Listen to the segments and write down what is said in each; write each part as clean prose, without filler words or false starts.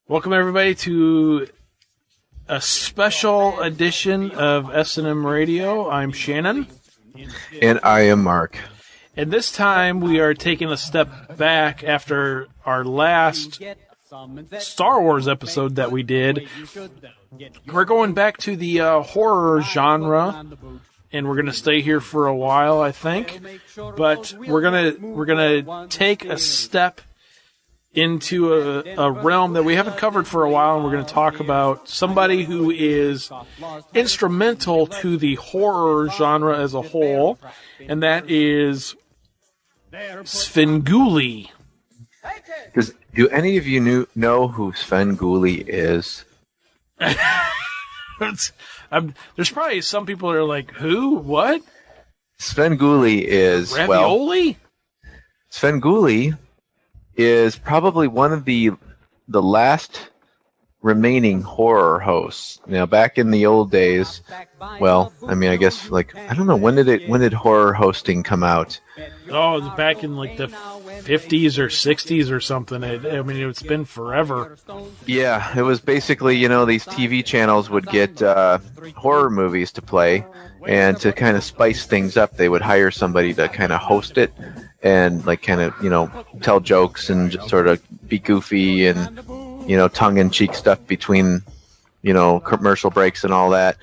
Welcome, everybody, to a special edition of S&M Radio. I'm Shanon. And I am Mark. And this time we are taking a step back after our last Star Wars episode that we did. We're going back to the horror genre, and we're going to stay here for a while, I think. But we're gonna take a step into a realm that we haven't covered for a while, and we're going to talk about somebody who is instrumental to the horror genre as a whole, and that is Svengoolie. Do any of you know who Svengoolie is? There's probably some people that are like, who? What? Svengoolie is... Ravioli? Svengoolie is probably one of the last remaining horror hosts. You know, back in the old days, well, I mean, I guess, like, I don't know, when did horror hosting come out? Oh, it was back in, like, the 50s or 60s or something. I mean, it's been forever. Yeah, it was basically, you know, these TV channels would get horror movies to play, and to kind of spice things up, they would hire somebody to kind of host it and, like, kind of, you know, tell jokes and just sort of be goofy and, you know, tongue-in-cheek stuff between, you know, commercial breaks and all that.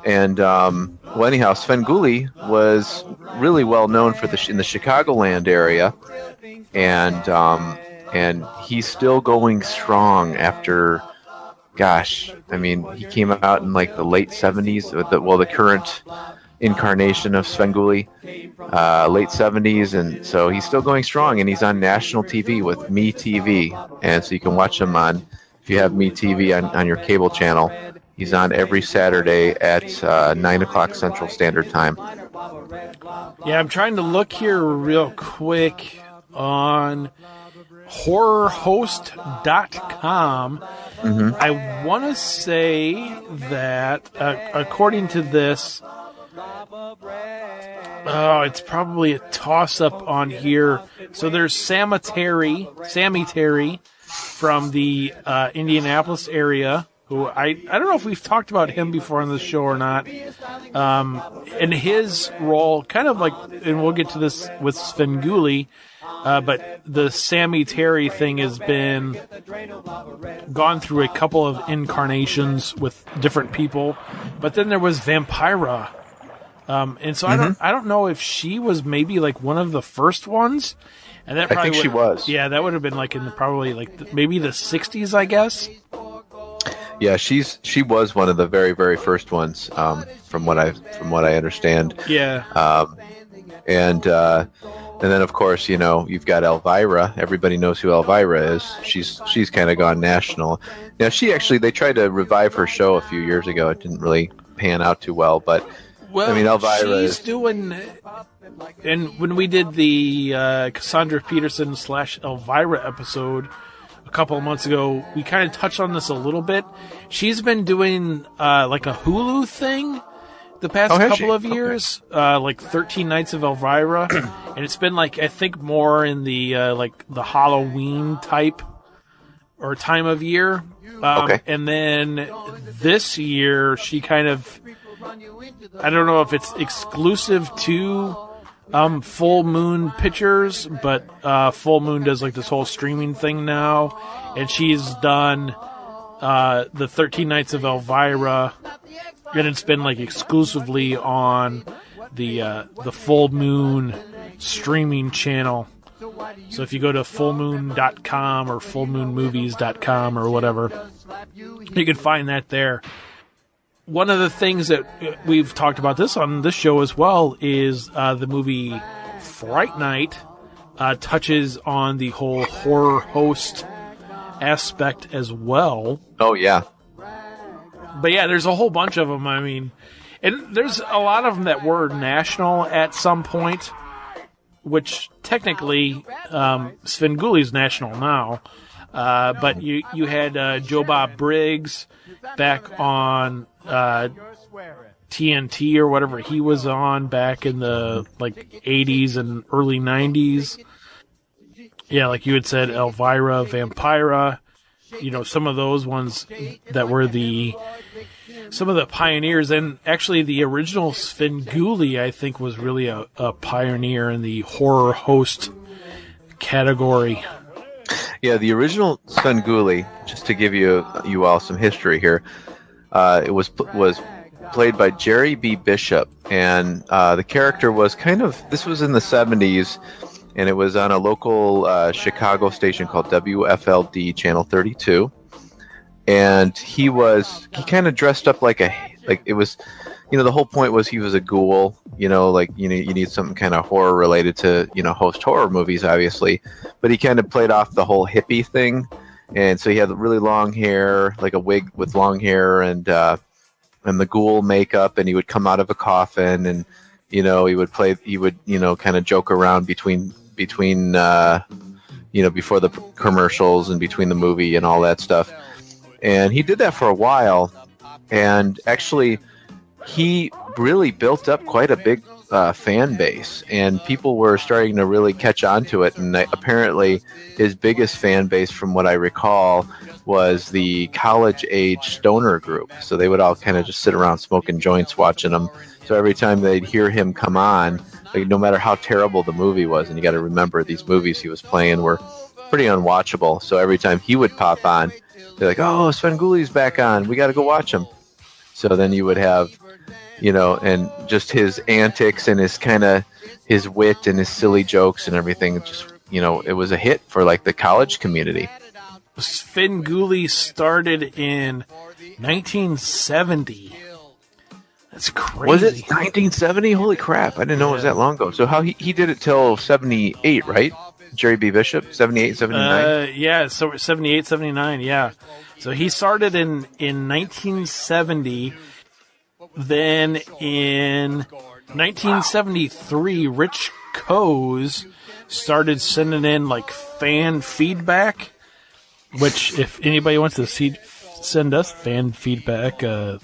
And, well, anyhow, Svengoolie was really well known for in the Chicagoland area, and he's still going strong after, gosh, I mean, he came out in like the late 70s, the current incarnation of Svengoolie, late 70s, and so he's still going strong, and he's on national TV with MeTV, and so you can watch him on, if you have MeTV on your cable channel. He's on every Saturday at 9 o'clock Central Standard Time. Yeah, I'm trying to look here real quick on horrorhost.com. Mm-hmm. I want to say that, according to this, it's probably a toss-up on here. So there's Sammy Terry from the Indianapolis area, who I don't know if we've talked about him before on the show or not. And his role, kind of like, and we'll get to this with Svengoolie, but the Sammy Terry thing has been gone through a couple of incarnations with different people. But then there was Vampira. And so I don't know if she was maybe like one of the first ones. And that probably she was. Yeah, that would have been like in maybe the 60s, I guess. Yeah, she was one of the very, very first ones, from what I understand. Yeah. And then of course, you know, you've got Elvira. Everybody knows who Elvira is. She's kind of gone national. Now, they tried to revive her show a few years ago. It didn't really pan out too well, but I mean, Elvira she's doing. And when we did the Cassandra Peterson / Elvira episode a couple of months ago, we kind of touched on this a little bit. She's been doing like a Hulu thing the past couple of years, like 13 Nights of Elvira, and it's been like, I think, more in the like the Halloween type or time of year. And then this year she kind of, I don't know if it's exclusive to Full Moon Pictures, but Full Moon does like this whole streaming thing now, and she's done the 13 Nights of Elvira, and it's been like exclusively on the Full Moon streaming channel. So if you go to fullmoon.com or fullmoonmovies.com or whatever, you can find that there. One of the things that we've talked about this on this show as well is the movie Fright Night touches on the whole horror host aspect as well. Oh, yeah. But yeah, there's a whole bunch of them. I mean, and there's a lot of them that were national at some point, which technically Svengoolie's national now. But you had Joe Bob Briggs back on TNT or whatever he was on back in the like 80s and early 90s. Yeah, like you had said, Elvira, Vampira. some of those ones that were some of the pioneers. And actually the original Svengoolie, I think, was really a pioneer in the horror host category. Yeah, the original Svengoolie, just to give you all some history here, it was played by Jerry B. Bishop, and the character was this was in the 70s, and it was on a local Chicago station called WFLD Channel 32, and he kind of dressed up like it was, the whole point was he was a ghoul, you need something kind of horror related to, host horror movies, obviously, but he kind of played off the whole hippie thing, and so he had really long hair, like a wig with long hair, and the ghoul makeup, and he would come out of a coffin, and he would kind of joke around between before the commercials and between the movie and all that stuff. And he did that for a while, and actually he really built up quite a big fan base, and people were starting to really catch on to it. And apparently his biggest fan base, from what I recall, was the college-age stoner group. So they would all kind of just sit around smoking joints watching him. So every time they'd hear him come on, like, no matter how terrible the movie was, and you got to remember these movies he was playing were pretty unwatchable. So every time he would pop on, they're like, "Oh, Svengoolie's back on. We got to go watch him." So then you would have, and just his antics and his wit and his silly jokes and everything. Just, it was a hit for like the college community. Svengoolie started in 1970. That's crazy. Was it 1970? Holy crap. I didn't know it was that long ago. So he did it till 78, right? Jerry B. Bishop, 78, 79? Yeah, so 78, 79, yeah. So he started in 1970. Then in 1973, Rich Coase started sending in like fan feedback, which if anybody wants to send us fan feedback,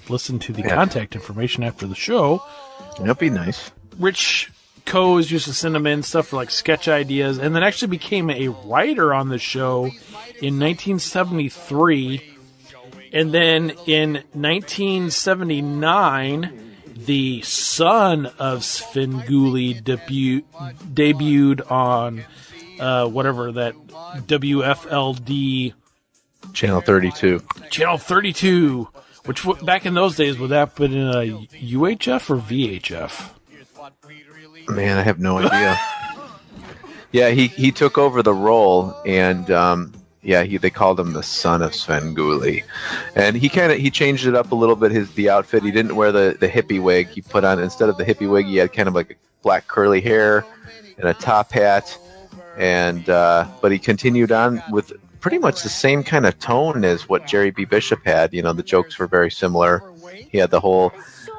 listen to the contact information after the show. That'd be nice. Rich Coase used to send them in stuff for like sketch ideas, and then actually became a writer on the show in 1973. And then in 1979, the son of Svengoolie debuted on whatever that WFLD Channel 32. Channel 32, which back in those days would that have been a UHF or VHF? Man, I have no idea. Yeah, he took over the role, and they called him the son of Svengoolie, and he changed it up a little bit. The outfit, he didn't wear the hippie wig. He put on, instead of the hippie wig, he had kind of like a black curly hair and a top hat, and but he continued on with pretty much the same kind of tone as what Jerry B. Bishop had. The jokes were very similar. He had the whole,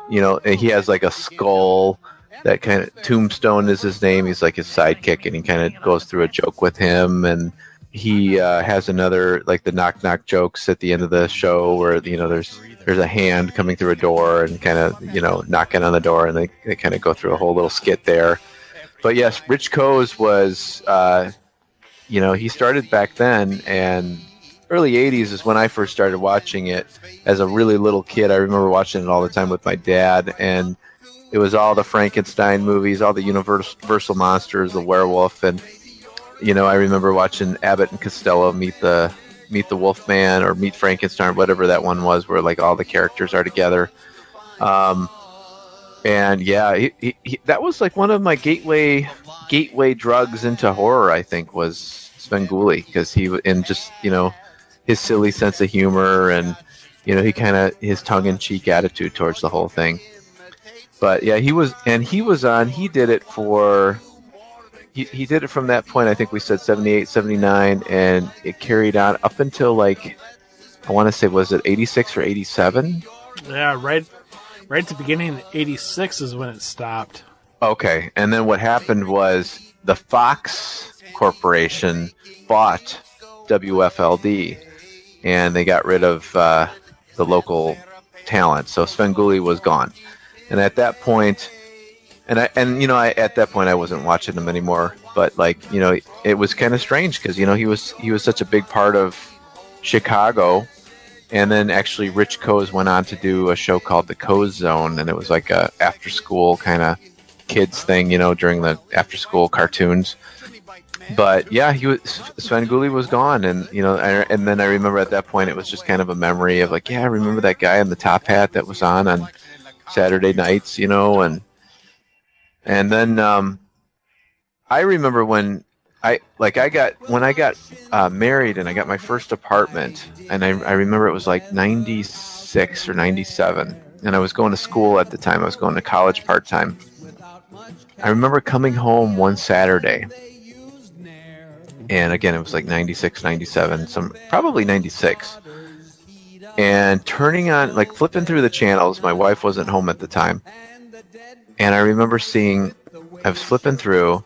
and he has like a skull. That kind of Tombstone is his name. He's like his sidekick, and he kind of goes through a joke with him. And he has another, like the knock knock jokes at the end of the show, where there's a hand coming through a door and kind of knocking on the door, and they kind of go through a whole little skit there. But yes, Rich Coase was he started back then, and early 80s is when I first started watching it as a really little kid. I remember watching it all the time with my dad, and it was all the Frankenstein movies, all the Universal monsters, the werewolf, and I remember watching Abbott and Costello meet the Wolfman or meet Frankenstein, whatever that one was, where like all the characters are together. And yeah, that was like one of my gateway drugs into horror, I think, was Svengoolie, because his silly sense of humor, and his tongue-in-cheek attitude towards the whole thing. But yeah, he did it from that point. I think we said 78, 79, and it carried on up until like, I want to say, was it 86 or 87? Yeah, right at the beginning of 86 is when it stopped. Okay, and then what happened was the Fox Corporation bought WFLD, and they got rid of the local talent, so Svengoolie was gone. And at that point, at that point I wasn't watching him anymore. But it was kind of strange, because he was such a big part of Chicago, and then actually Rich Coes went on to do a show called The Coes Zone, and it was like a after school kind of kids thing, during the after school cartoons. But yeah, Svengoolie was gone, and and then I remember at that point it was just kind of a memory of like, yeah, I remember that guy in the top hat that was on Saturday nights, and then I remember when I got married and I got my first apartment, and I remember it was like 96 or 97, and I was going to school at the time. I was going to college part time. I remember coming home one Saturday, and again, it was like 96, 97, probably 96. And turning on, like flipping through the channels, my wife wasn't home at the time. And I remember I was flipping through,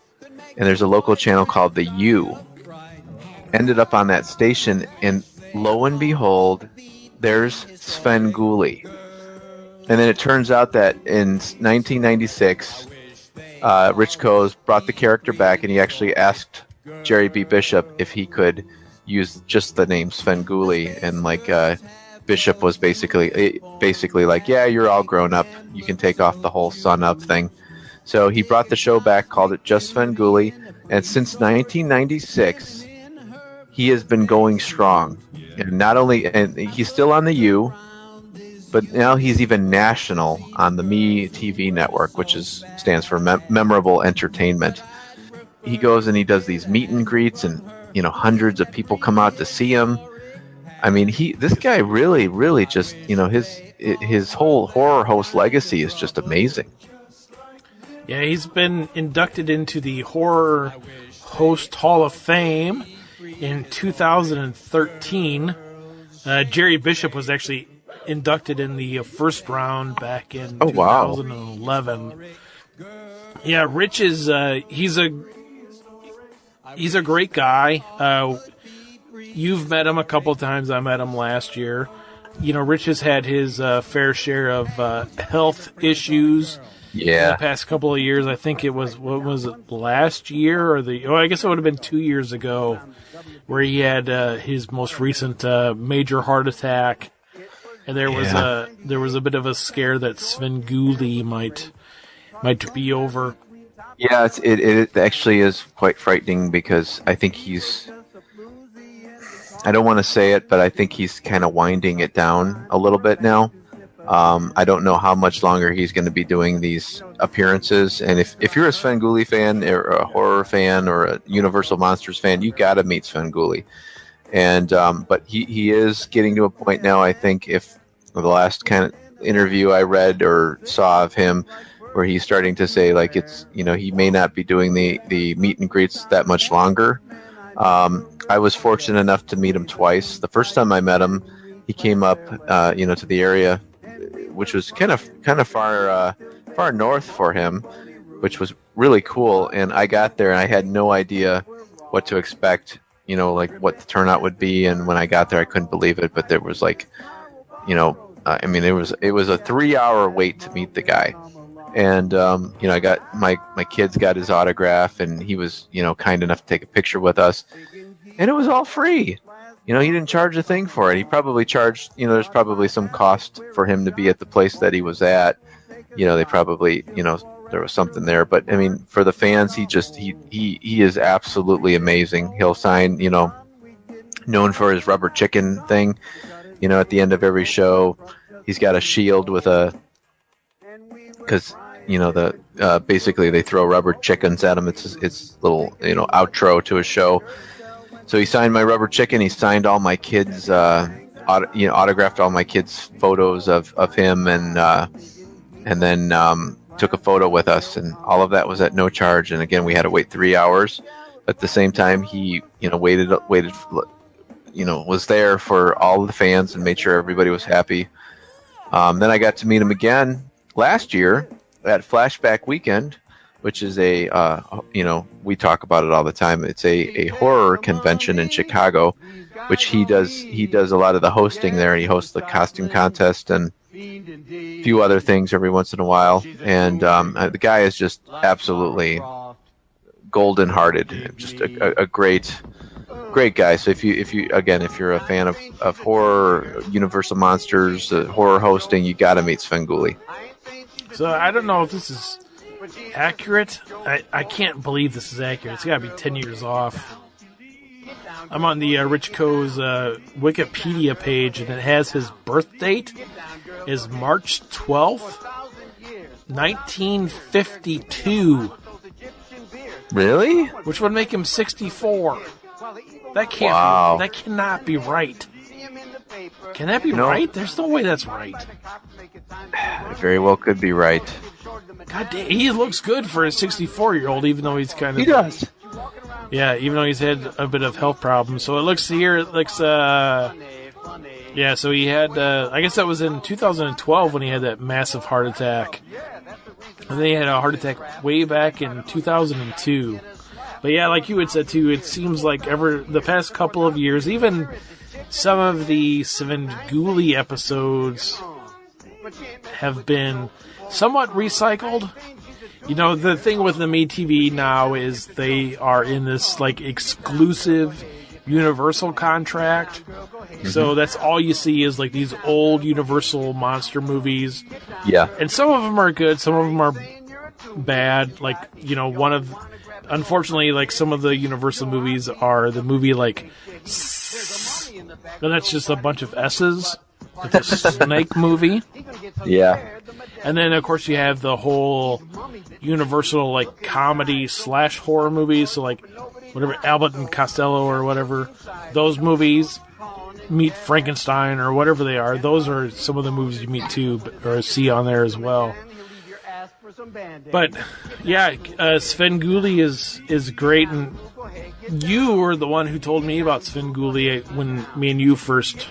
and there's a local channel called The U. Ended up on that station, and lo and behold, there's Svengoolie. And then it turns out that in 1996, Rich Coes brought the character back, and he actually asked Jerry B. Bishop if he could use just the name Svengoolie, and Bishop was basically like, yeah, you're all grown up, you can take off the whole son of thing. So he brought the show back, called it just Svengoolie, and since 1996 he has been going strong. And he's still on the U, but now he's even national on the Me TV network, which stands for Memorable Entertainment. He goes and he does these meet and greets, and hundreds of people come out to see him. I mean, this guy really, really just his whole horror host legacy is just amazing. Yeah, he's been inducted into the Horror Host Hall of Fame in 2013. Jerry Bishop was actually inducted in the first round back in 2011. Wow. Yeah, Rich is he's a great guy. You've met him a couple times. I met him last year. Rich has had his fair share of health issues. Yeah. In the past couple of years. I think it was, what was it, last year I guess it would have been 2 years ago, where he had his most recent major heart attack, and there was a bit of a scare that Svengoolie might be over. Yeah, it actually is quite frightening, because I think I don't want to say it, but I think he's kind of winding it down a little bit now. I don't know how much longer he's going to be doing these appearances. And if you're a Svengoolie fan, or a horror fan, or a Universal Monsters fan, you got to meet Svengoolie. And but he is getting to a point now, I think, if the last kind of interview I read or saw of him, where he's starting to say, like, it's, he may not be doing the meet and greets that much longer. I was fortunate enough to meet him twice. The first time I met him, he came up, to the area, which was kind of far north for him, which was really cool. And I got there and I had no idea what to expect, like what the turnout would be. And when I got there, I couldn't believe it. But there was it was a 3-hour wait to meet the guy. And I got my kids got his autograph, and he was kind enough to take a picture with us, and it was all free. He didn't charge a thing for it. He probably charged, there's probably some cost for him to be at the place that he was at. They probably, there was something there. But, I mean, for the fans, he is absolutely amazing. He'll sign, known for his rubber chicken thing, at the end of every show. He's got a shield with because, basically they throw rubber chickens at him. It's little, outro to a show. So he signed my rubber chicken. He signed all my kids, autographed all my kids' photos of him, and then took a photo with us, and all of that was at no charge. And again, we had to wait 3 hours. At the same time, he, waited, was there for all of the fans and made sure everybody was happy. Then I got to meet him again last year at Flashback Weekend, which is we talk about it all the time. It's a horror convention in Chicago, which he does a lot of the hosting there, and he hosts the costume contest and a few other things every once in a while. And the guy is just absolutely golden-hearted, just a great great guy. So if you're a fan of horror, Universal Monsters, horror hosting, you got to meet Svengoolie. So I don't know if this is accurate. I can't believe this is accurate. It's got to be 10 years off. I'm on the Rich Co's Wikipedia page, and it has his birth date is March 12th, 1952. Really? Which would make him 64. That cannot be right. Can that be right? There's no way that's right. It very well could be right. God damn, he looks good for a 64-year-old, even though he's kind of... He does. Yeah, even though he's had a bit of health problems. So it looks here, yeah, so he had, I guess that was in 2012 when he had that massive heart attack. And then he had a heart attack way back in 2002. But yeah, like you had said too, it seems like the past couple of years, even some of the Svengoolie episodes have been somewhat recycled. You know, the thing with the MeTV now is they are in this, like, exclusive Universal contract. Mm-hmm. So that's all you see is, like, these old Universal monster movies. Yeah. And some of them are good, some of them are bad. Like, you know, unfortunately, like, some of the Universal movies are the movie, like, and that's just a bunch of S's. It's a snake movie. Yeah. And then, of course, you have the whole Universal, like, comedy/horror movies. So, like, whatever, Abbott and Costello or whatever, those movies, Meet Frankenstein or whatever they are, those are some of the movies you meet too, or see on there as well. But, yeah, Svengoolie is great, and you were the one who told me about Svengoolie when me and you first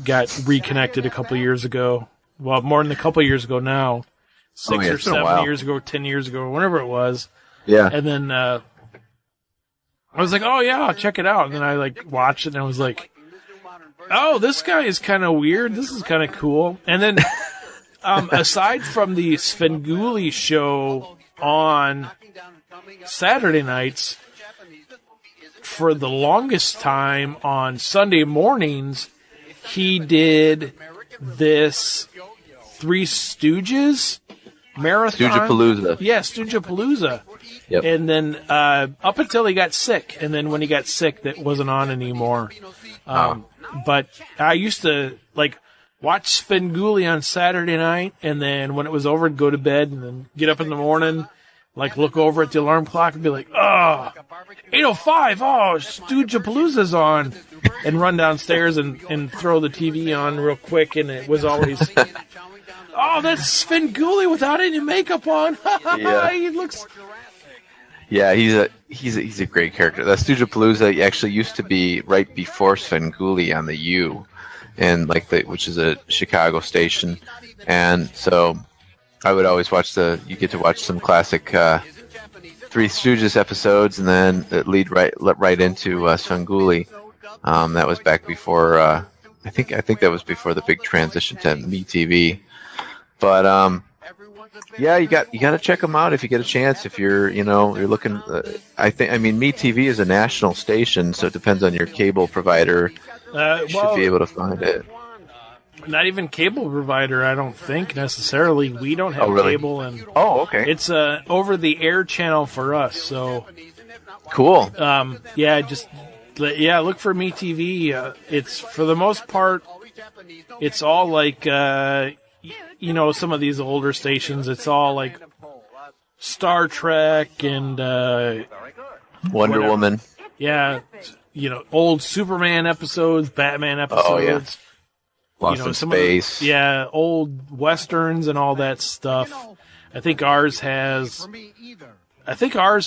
got reconnected a couple of years ago. Well, more than a couple of years ago now. 6 or 7 years ago, 10 years ago, whatever it was. Yeah. And then I was like, oh, yeah, I'll check it out. And then I, like, watched it, and I was like, oh, this guy is kind of weird. This is kind of cool. And then aside from the Svengoolie show on Saturday nights, for the longest time on Sunday mornings, he did this Three Stooges marathon. Stoogapalooza. Yeah, Stoogapalooza. Yep. And then up until he got sick, and then when he got sick, that wasn't on anymore. But I used to like watch Svengoolie on Saturday night, and then when it was over, I'd go to bed, and then get up in the morning, like look over at the alarm clock, and be like, oh, 8:05, oh, Stoogapalooza's on. And run downstairs and throw the TV on real quick, and it was always, oh, that's Svengoolie without any makeup on. Yeah. He looks. Yeah, he's a great character. The Stoogapalooza actually used to be right before Svengoolie on the U, and which is a Chicago station, and so I would always you get to watch some classic Three Stooges episodes, and then it lead right into Svengoolie. That was back before I think that was before the big transition to MeTV. But yeah, you got to check them out if you get a chance. If you're looking, MeTV is a national station, so it depends on your cable provider. You should be able to find it. Not even cable provider, I don't think necessarily. We don't have cable, and okay. It's over the air channel for us. So cool. Look for MeTV. It's for the most part, it's all like some of these older stations. It's all like Star Trek and Wonder Woman. Yeah, old Superman episodes, Batman episodes. Oh yeah. Lost in Space. Old westerns and all that stuff. I think ours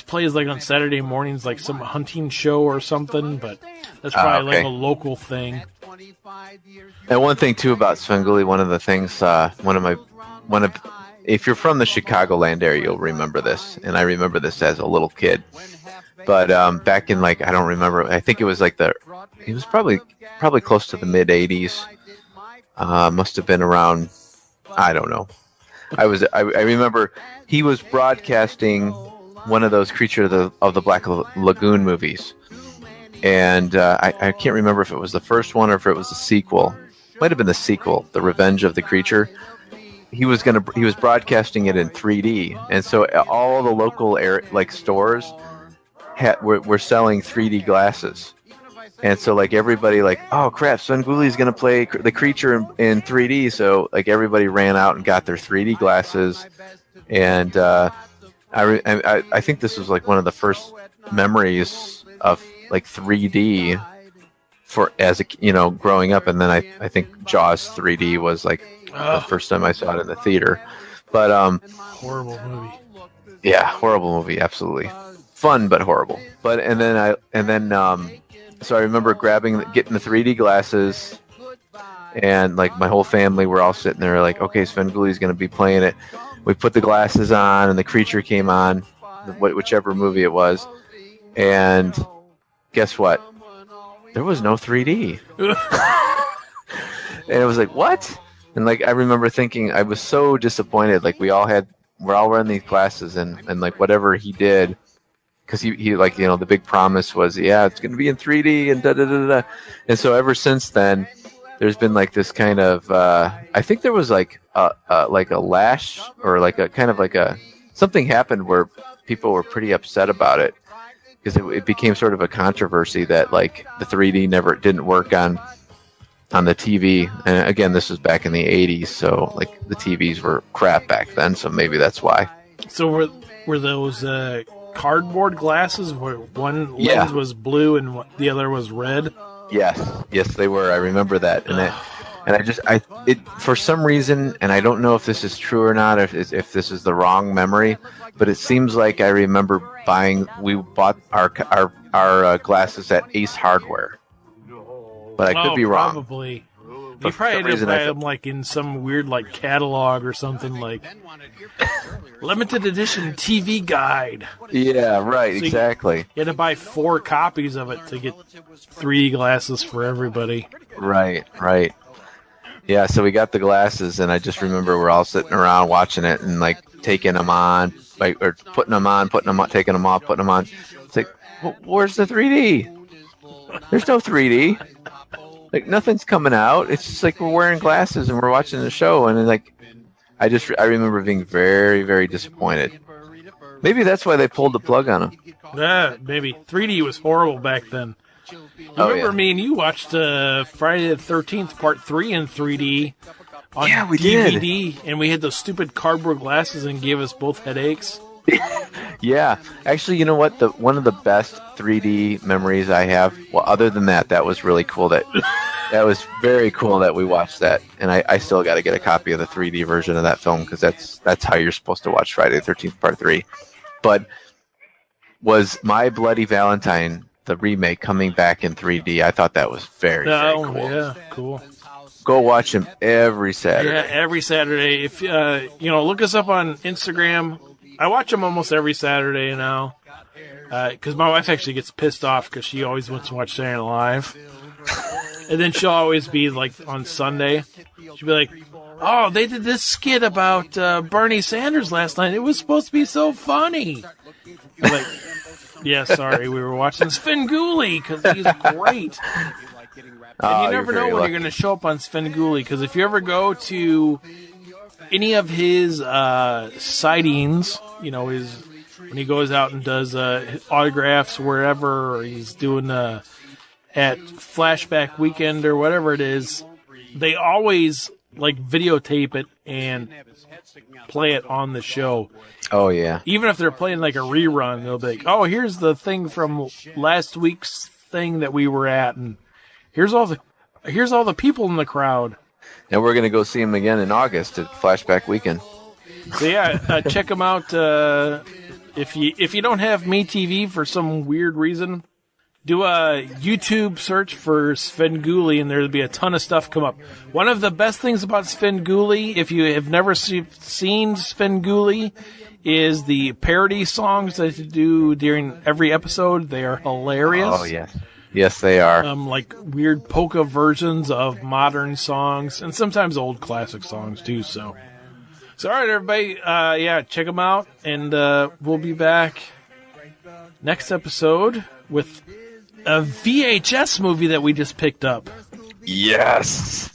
plays like on Saturday mornings, like some hunting show or something, but that's probably like a local thing. And one thing too about Svengoolie, one of the things, if you're from the Chicagoland area, you'll remember this, and I remember this as a little kid. But back in I don't remember. I think it was it was probably close to the mid '80s. Must have been around. I don't know. I remember he was broadcasting one of those Creature of the Black Lagoon movies, and I can't remember if it was the first one or if it was the sequel. Might have been the sequel, The Revenge of the Creature. He was broadcasting it in 3D, and so all the local stores were selling 3D glasses. And so, like, everybody, like, oh crap, Svengoolie's going to play the creature in 3D. So, like, everybody ran out and got their 3D glasses. And I think this was like one of the first memories of like 3D growing up. And then I think Jaws 3D was like the first time I saw it in the theater. But horrible movie. Yeah, horrible movie, absolutely. Fun but horrible. But so I remember getting the 3D glasses, and like my whole family were all sitting there like, okay, Svengoolie's going to be playing it. We put the glasses on, and the creature came on, whichever movie it was, and guess what? There was no 3D. And it was like, what? And like I remember thinking, I was so disappointed. Like we're all wearing these glasses, and like whatever he did. Because he like, the big promise was, yeah, it's going to be in 3D and da-da-da-da. And so ever since then, there's been like this kind of, I think there was like a lash or like a kind of like something happened where people were pretty upset about it. Because it became sort of a controversy that like the 3D didn't work on the TV. And again, this was back in the 80s. So like the TVs were crap back then. So maybe that's why. So were those, cardboard glasses where one lens was blue and the other was red? Yes, they were. I remember that, and for some reason, and I don't know if this is true or not, if this is the wrong memory, but it seems like I remember we bought our glasses at Ace Hardware, but I could be wrong. Probably. You probably had to buy them like in some weird like catalog or something, like limited edition TV guide. Yeah, right, so exactly. You had to buy 4 copies of it to get 3 glasses for everybody. Right. Yeah, so we got the glasses, and I just remember we're all sitting around watching it and like taking them on, or putting them on, taking them off, putting them on. It's like, where's the 3D? There's no 3D. Like nothing's coming out. It's just like we're wearing glasses and we're watching the show, and then, like I remember being very, very disappointed. Maybe that's why they pulled the plug on them. Yeah, maybe 3D was horrible back then. Remember me and you watched Friday the 13th Part 3 in 3D on DVD, and we had those stupid cardboard glasses and gave us both headaches. Yeah, actually, you know what? One of the best 3D memories I have. Well, other than that was really cool. That was very cool that we watched that, and I still got to get a copy of the 3D version of that film because that's how you're supposed to watch Friday the 13th Part 3. But was My Bloody Valentine, the remake, coming back in 3D? I thought that was very cool. Yeah, cool. Go watch him every Saturday. Yeah, every Saturday. If look us up on Instagram. I watch them almost every Saturday now, because my wife actually gets pissed off because she always wants to watch Saturday Night Live. And then she'll always be like on Sunday, she'll be like, oh, they did this skit about Bernie Sanders last night. It was supposed to be so funny. I'm like, yeah, sorry, we were watching Svengoolie because he's great. And you never know when you're going to show up on Svengoolie, because if you ever go to any of his sightings, when he goes out and does autographs wherever, or he's doing at Flashback Weekend or whatever it is, they always like videotape it and play it on the show. Oh yeah. Even if they're playing like a rerun, they'll be like, oh, here's the thing from last week's thing that we were at, and here's all the people in the crowd. And we're going to go see him again in August at Flashback Weekend. So yeah, check him out. If you don't have MeTV for some weird reason, do a YouTube search for Svengoolie, and there'll be a ton of stuff come up. One of the best things about Svengoolie, if you have never seen Svengoolie, is the parody songs that you do during every episode. They are hilarious. Oh yes. Yes, they are. Like weird polka versions of modern songs, and sometimes old classic songs too. So all right, everybody. Check them out, and we'll be back next episode with a VHS movie that we just picked up. Yes.